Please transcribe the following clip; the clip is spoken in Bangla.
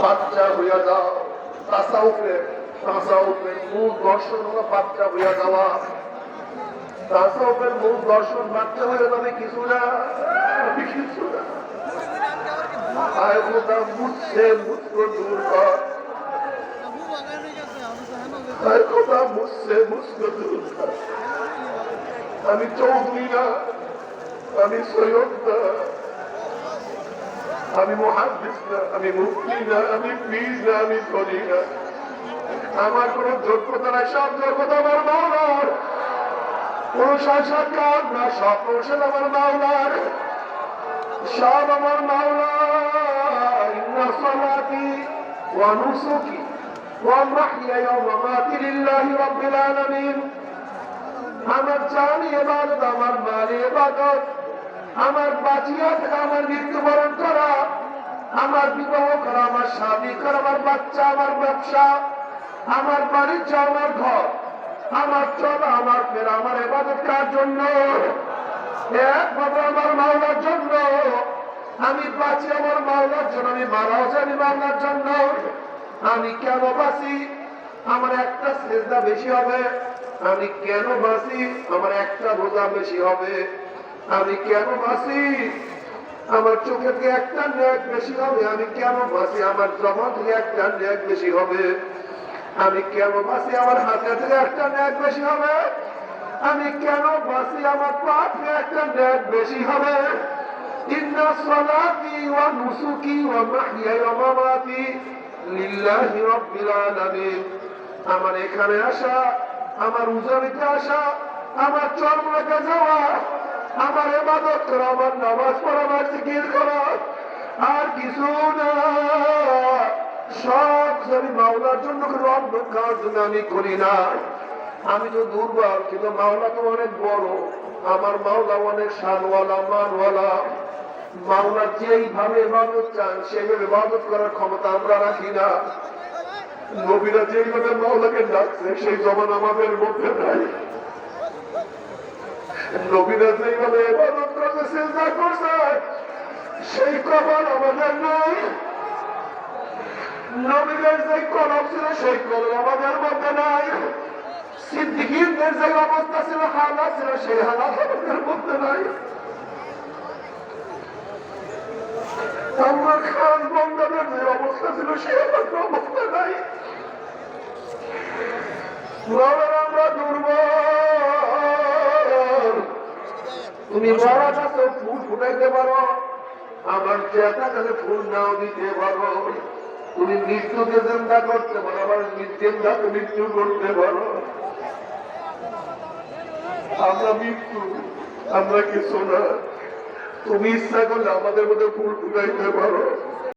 বাচ্চা হইয়া যাও। তাসাউফের মূল দর্শন হলো বাচ্চা হইয়া যাওয়া। তাসাউফের মূল দর্শন বাচ্চা হয়ে যাবে কিছু না, কিছু না। আয় খোদা মুঝসে মুঝকো দূর কর, আয় খোদা মুঝসে মুঝকো দূর কর। আমি চৌধুরী না, আমি সৈয়দ না, আমি মুহাদ্দিস না, আমি মুফতি না, আমি পীর না, আমি ধনী না। আমার কোন যোগ্যতা নাই, সব যোগ্যতা আমার মাওলার। কোন সাক্ষাৎকার না, সব প্রশংসা আমার মাওলার, সব আমার মাওলার। ইন্না সালাতি ওয়া নুসুকি ওয়া মাহইয়ায়া ওয়া মামাতি লিল্লাহি রাব্বিল আলামিন। আমার জান ইবাদত, আমার মাল ইবাদত, আমার বাঁচিয়া থাকা, আমার মৃত্যুবরণ করা, আমার বিবাহ করা, আমার শাদী করা, আমার বাচ্চা, আমার ব্যবসা, আমার বাণিজ্য, আমার ঘর, আমার চলা, আমার ফেরা, আমার ইবাদত কার জন্য? একমাত্র আমার মাওলার জন্য। আমি বাঁচি আমার মাওলার জন্য, আমি মারাও জানি মাওলার জন্য। আমি কেন বাঁচি? আমার একটা সেজদা বেশি হবে। আমি কেন বাঁচি? আমার একটা রোজা বেশি হবে। আমি কেন বাঁচি? আমার চোখের থেকে একটা নেক বেশি হবে। আমি কেন বাঁচি? আমার জমা থেকে একটা নেক বেশি হবে। আমি কেন বাঁচি? আমার হাতে থেকে একটা নেক বেশি হবে। আমি কেন বাঁচি? আমার পা থেকে একটা নেক বেশি হবে। ইন্না সালাতি ওয়া নুসুকি ওয়া মাহইয়ায়া ওয়া মামাতি লিল্লাহি রাব্বিল আলামিন। আমার এখানে আসা, আমার উজানিতে আসা, আমার চরমনাতে যাওয়া, আমার ইবাদত করা, আমার নামাজ পড়া, আমার জিকির করা, আর কিছু না। সব আমি মাওলার জন্য রব কার জন্য আমি করি না। আমি তো দুর্বল, কিন্তু মাওলা তো অনেক বড়। আমার মাওলা অনেক শানওয়ালা, মানওয়ালা। মাওলা যেইভাবে ইবাদত চান সেইভাবে ইবাদত করার ক্ষমতা আমরা রাখি না। নবীরা যেইভাবে মাওলাকে ডাকছে সেই জবান আমাদের মধ্যে নাই। নবীরা যেইভাবে ইবাদত করছে, সিজদা করছে, সেই কপাল আমাদের নাই। নবীদের যে কলম ছিল সেই কলম আমাদের মধ্যে নাই। সিদ্দিকীদের যে অবস্থা ছিল, হালাত ছিল, সেই হালাত আমাদের মধ্যে নাই। আমার খান বন্দাদের যে অবস্থা ছিল সেই অবস্থা নাই। আমরা দুর্বল। তুমি মারা কাছে ফুল ফুটাইতে পারো, আমার চেতা কাছে ফুল নাও দিতে পারো। তুমি মৃত্যুকে চিন্তা করতে পারো, আবার চিন্তাকে মৃত্যু করতে পারো। আমরা মৃত্যু, আমরা কিছু না। তুমি ইচ্ছা করলে আমাদের মধ্যে ফুল ফুটাইতে পারো।